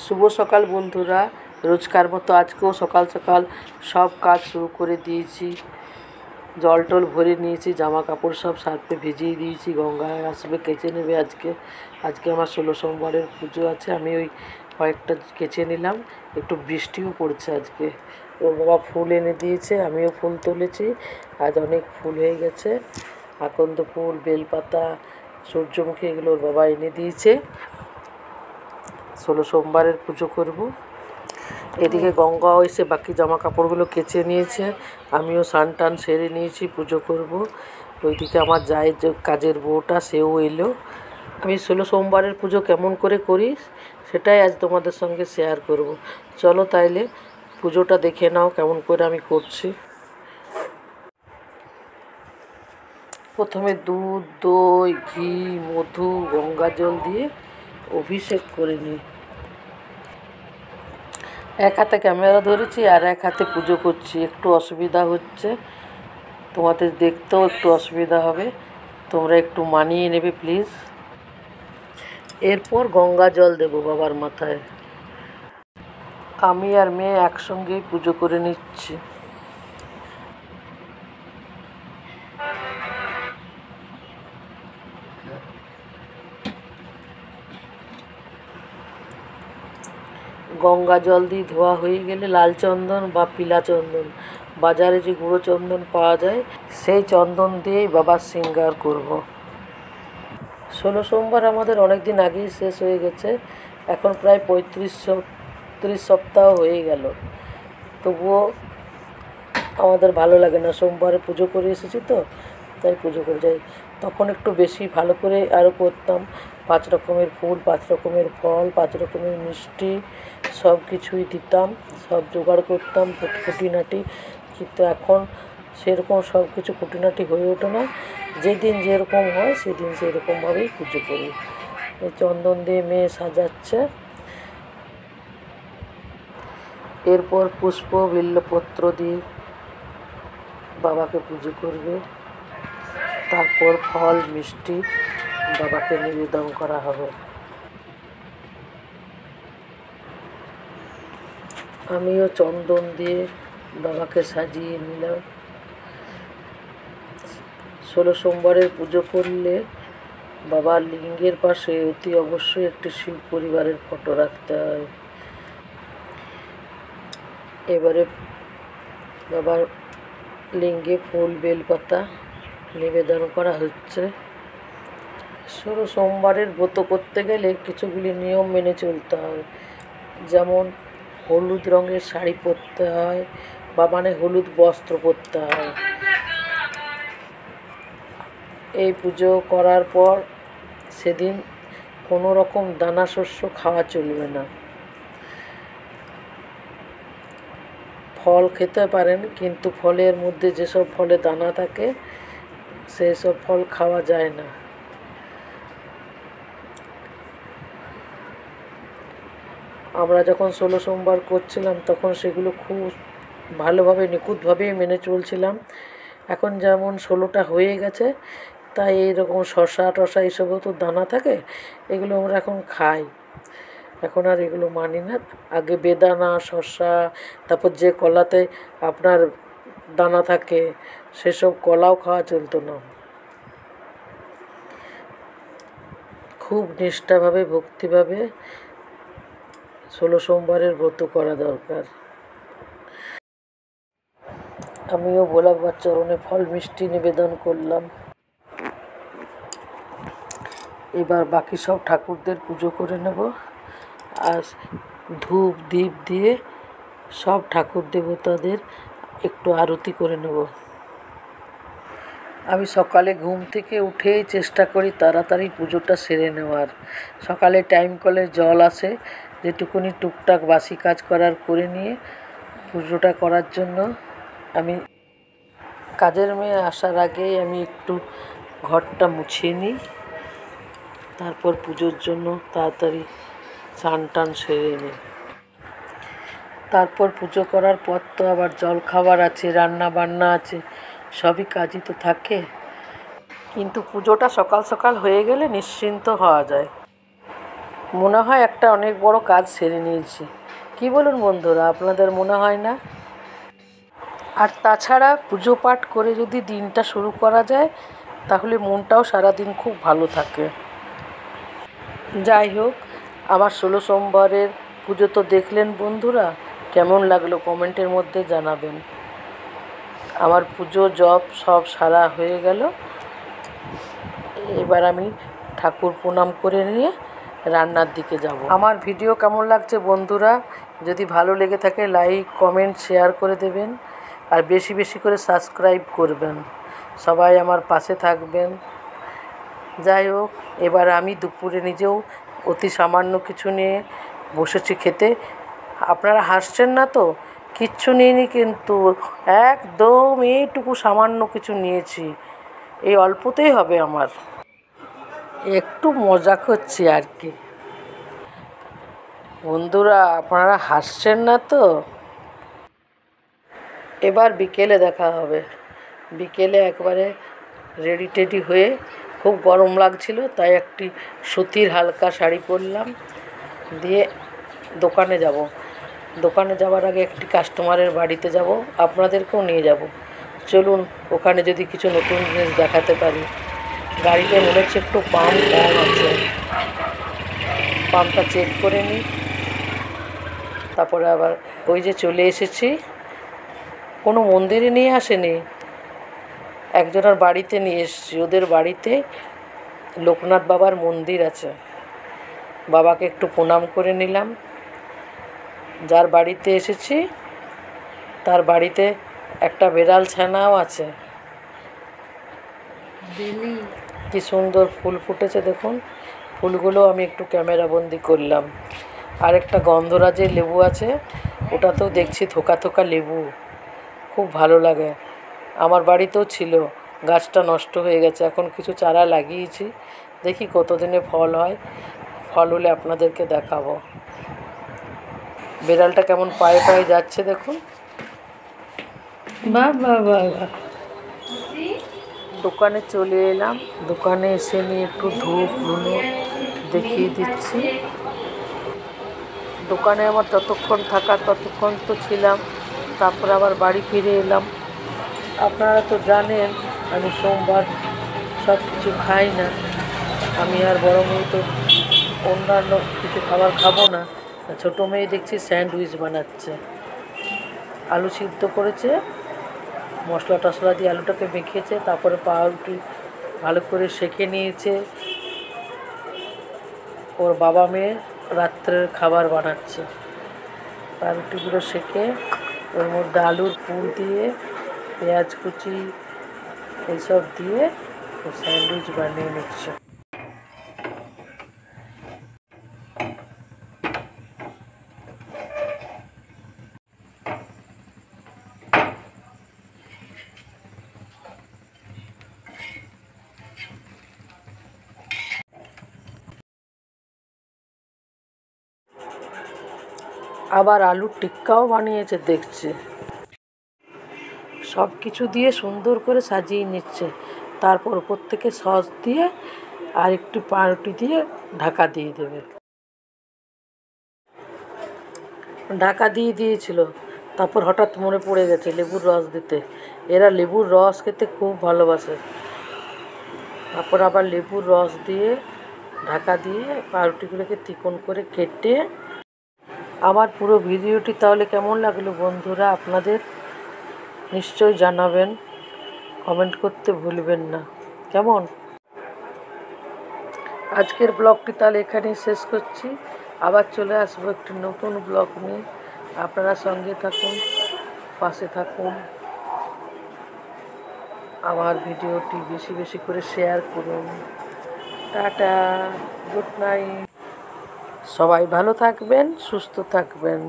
শুভ সকাল বন্ধুরা। রোজকার মতো আজকেও সকাল সকাল সব কাজ শুরু করে দিয়েছি। জল টল ভরে নিয়েছি, জামা কাপড় সব সার্ফে ভিজিয়ে দিয়েছি। গঙ্গায় আসবে, কেচে নেবে। আজকে আমার 16 সোমবারের পুজো আছে। আমি ওই কয়েকটা কেচে নিলাম। একটু বৃষ্টিও পড়ছে আজকে। ওর বাবা ফুল এনে দিয়েছে, আমিও ফুল তুলেছি। আজ অনেক ফুল হয়ে গেছে। আকন্দ ফুল, বেলপাতা, সূর্যমুখী, এগুলো ওর বাবা এনে দিয়েছে। 16 সোমবারের পুজো করব। এদিকে গঙ্গাও এসে বাকি জামা কাপড়গুলো কেচে নিয়েছে, আমিও স্নান টান সেরে নিয়েছি, পুজো করব। ওইদিকে আমার যায় যে কাজের বউটা, সেও এলো। আমি 16 সোমবারের পুজো কেমন করে করি সেটাই আজ তোমাদের সঙ্গে শেয়ার করব। চলো তাইলে পুজোটা দেখে নাও কেমন করে আমি করছি। প্রথমে দুধ, দই, ঘি, মধু, গঙ্গা জল দিয়ে অভিষেক করে নিই। এক হাতে ক্যামেরা ধরেছি আর এক হাতে পুজো করছি। একটু অসুবিধা হচ্ছে, তোমাদের দেখতেও একটু অসুবিধা হবে, তোমরা একটু মানিয়ে নেবে প্লিজ। এরপর গঙ্গা জল দেব বাবার মাথায়। আমি আর মেয়ে একসঙ্গেই পুজো করে নিচ্ছি। গঙ্গা জল দিয়ে ধোয়া হয়ে গেলে লাল চন্দন বা পিলা চন্দন, বাজারে যে গুঁড়ো চন্দন পাওয়া যায়, সেই চন্দন দিয়েই বাবার শৃঙ্গার করব। 16 সোমবার আমাদের অনেক দিন আগেই শেষ হয়ে গেছে। এখন প্রায় 35 সপ্তাহ হয়ে গেল। তবুও আমাদের ভালো লাগে না, সোমবারে পুজো করে এসেছি তো, তাই পুজো করে যাই। তখন একটু বেশি ভালো করে আরও করতাম। 5 রকমের ফুল, 5 রকমের ফল, 5 রকমের মিষ্টি, সব কিছুই দিতাম, সব জোগাড় করতাম খুঁটিনাটি। কিন্তু এখন সেরকম সব কিছু খুঁটিনাটি হয়ে ওঠে না। যেদিন যেরকম হয় সেদিন সেরকমভাবেই পুজো করি। এই চন্দন দিয়ে মেয়ে সাজাচ্ছে। এরপর পুষ্প, বিল্লপত্র দিয়ে বাবাকে পুজো করবে। তারপর ফল, মিষ্টি বাবাকে নিবেদন করা হবে। আমিও চন্দন দিয়ে বাবাকে সাজিয়ে নিলাম। 16 সোমবারের পুজো করলে বাবার লিঙ্গের পাশে অতি অবশ্যই একটি শিব পরিবারের ফটো রাখতে হয়। এবারে বাবার লিঙ্গে ফুল, বেলপাতা নিবেদন করা হচ্ছে। 16 সোমবারের ব্রত করতে গেলে কিছুগুলি নিয়ম মেনে চলতে হয়। যেমন হলুদ রঙের শাড়ি পরতে হয়, বা মানে হলুদ বস্ত্র পরতে হয়। এই পুজো করার পর সেদিন কোনো রকম দানা শস্য খাওয়া চলবে না। ফল খেতে পারেন, কিন্তু ফলের মধ্যে যেসব ফলে দানা থাকে সেই সব ফল খাওয়া যায় না। আমরা যখন 16 সোমবার করছিলাম তখন সেগুলো খুব ভালোভাবে নিখুঁতভাবেই মেনে চলছিলাম। এখন যেমন 16টা হয়ে গেছে, তাই এইরকম শসা টসা এইসবও তো দানা থাকে, এগুলো আমরা এখন খাই। এখন আর এগুলো মানি না। আগে বেদানা, শসা, তারপর যে কলাতে আপনার দানা থাকে সেসব কলাও খাওয়া চলতো না। খুব নিষ্ঠাভাবে, ভক্তিভাবে 16 সোমবারের ব্রত করা দরকার। আমিও ভোলা বাবার চরণে ফল মিষ্টি নিবেদন করলাম। এবার বাকি সব ঠাকুরদের পুজো করে নেব। আর ধূপ দীপ দিয়ে সব ঠাকুর দেবতাদের একটু আরতি করে নেব। আমি সকালে ঘুম থেকে উঠেই চেষ্টা করি তাড়াতাড়ি পুজোটা সেরে নেওয়ার। সকালে টাইম কলে জল আসে, যেটুকুনি টুকটাক বাসি কাজ করার করে নিয়ে পুজোটা করার জন্য আমি কাজের মেয়ে আসার আগেই আমি একটু ঘরটা মুছিয়ে নিই। তারপর পুজোর জন্য তাড়াতাড়ি স্নান টান সেরে নিই। তারপর পুজো করার পর তো আবার জল খাবার আছে, রান্না বান্না আছে, সবই কাজই তো থাকে। কিন্তু পুজোটা সকাল সকাল হয়ে গেলে নিশ্চিন্ত হওয়া যায়। মনে হয় একটা অনেক বড় কাজ সেরে নিয়েছি। কি বলুন বন্ধুরা, আপনাদের মনে হয় না? আর তাছাড়া পুজো পাঠ করে যদি দিনটা শুরু করা যায় তাহলে মনটাও সারাদিন খুব ভালো থাকে। যাই হোক, আমার 16 সোমবারের পুজো তো দেখলেন বন্ধুরা, কেমন লাগলো কমেন্টের মধ্যে জানাবেন। আমার পুজো জপ সব সারা হয়ে গেল। এবার আমি ঠাকুর প্রণাম করে নিয়ে রান্নার দিকে যাব। আমার ভিডিও কেমন লাগছে বন্ধুরা, যদি ভালো লেগে থাকে লাইক কমেন্ট শেয়ার করে দেবেন, আর বেশি বেশি করে সাবস্ক্রাইব করবেন। সবাই আমার পাশে থাকবেন। যাই হোক, এবার আমি দুপুরে নিজেও অতি সামান্য কিছু নিয়ে বসেছি খেতে। আপনারা হাসছেন না তো? কিচ্ছু নিইনি, কিন্তু একদম এইটুকু সামান্য কিছু নিয়েছি। এই অল্পতেই হবে আমার। একটু মজা করছি আর কি। বন্ধুরা, আপনারা হাসছেন না তো? এবার বিকেলে দেখা হবে। বিকেলে একবারে রেডি টেডি হয়ে, খুব গরম লাগছিল তাই একটি সুতির হালকা শাড়ি পরলাম, দিয়ে দোকানে যাব। দোকানে যাওয়ার আগে একটি কাস্টমারের বাড়িতে যাব, আপনাদেরকেও নিয়ে যাব। চলুন, ওখানে যদি কিছু নতুন জিনিস দেখাতে পারি। গাড়িতে মনে হচ্ছে একটু পাম্প কম আছে, পাম্পটা চেক করে নিই। তারপরে আবার ওই যে চলে এসেছি। কোনো মন্দিরে নিয়ে আসেনি, একজনের বাড়িতে নিয়ে এসেছি। ওদের বাড়িতে লোকনাথ বাবার মন্দির আছে, বাবাকে একটু প্রণাম করে নিলাম। যার বাড়িতে এসেছি তার বাড়িতে একটা বেড়াল ছানাও আছে। কি সুন্দর ফুল ফুটেছে দেখুন। ফুলগুলো আমি একটু ক্যামেরা বন্দি করলাম। আর একটা গন্ধরাজের লেবু আছে, ওটাতেও দেখছি থোকা থোকা লেবু, খুব ভালো লাগে। আমার বাড়িতেও ছিল, গাছটা নষ্ট হয়ে গেছে, এখন কিছু চারা লাগিয়েছি, দেখি কতদিনে ফল হয়। ফল হলে আপনাদেরকে দেখাবো। বেড়ালটা কেমন পায়ে পায়ে যাচ্ছে দেখুন। বাহ বাহ বাহ বাহ। দোকানে চলে এলাম, দোকানে এসে নিয়ে একটু ধূপ ধুনো দেখিয়ে দিচ্ছি। দোকানে আমার যতক্ষণ থাকার ততক্ষণ তো ছিলাম, তারপর আবার বাড়ি ফিরে এলাম। আপনারা তো জানেন আমি সোমবার সব কিছু খাই না। আমি আর বড় মেয়ে তো অন্যান্য কিছু খাবার খাবো না। ছোটো মেয়ে দেখছি স্যান্ডউইচ বানাচ্ছে, আলু সিদ্ধ করেছে, মশলা টশলা দিয়ে আলুটাকে মেখেছে, তারপরে পাউরুটি ভালো করে সেঁকে নিয়েছে। ওর বাবা মেয়ে রাত্রের খাবার বানাচ্ছে। পাউরুটিগুলো সেঁকে ওর মধ্যে আলুর পুর দিয়ে, পেঁয়াজ কুচি এইসব দিয়ে ও স্যান্ডউইচ বানিয়ে নিচ্ছে। আবার আলুর টিক্কাও বানিয়েছে দেখছি। সব কিছু দিয়ে সুন্দর করে সাজিয়ে নিচ্ছে, তারপর ওপর থেকে সস দিয়ে আর একটু পাউরুটি দিয়ে ঢাকা দিয়ে দেবে। ঢাকা দিয়ে দিয়েছিল, তারপর হঠাৎ মনে পড়ে গেছে লেবুর রস দিতে। এরা লেবুর রস খেতে খুব ভালোবাসে। তারপর আবার লেবুর রস দিয়ে ঢাকা দিয়ে পাউরুটিগুলোকে চিকন করে কেটে। আমার পুরো ভিডিওটি তাহলে কেমন লাগলো বন্ধুরা, আপনাদের নিশ্চয়ই জানাবেন, কমেন্ট করতে ভুলবেন না। কেমন? আজকের ব্লগটি তাহলে এখানেই শেষ করছি। আবার চলে আসবো একটি নতুন ব্লগ নিয়ে। আপনারা সঙ্গে থাকুন, পাশে থাকুন। আমার ভিডিওটি বেশি বেশি করে শেয়ার করুন। Tata, good night. সবাই ভালো থাকবেন, সুস্থ থাকবেন।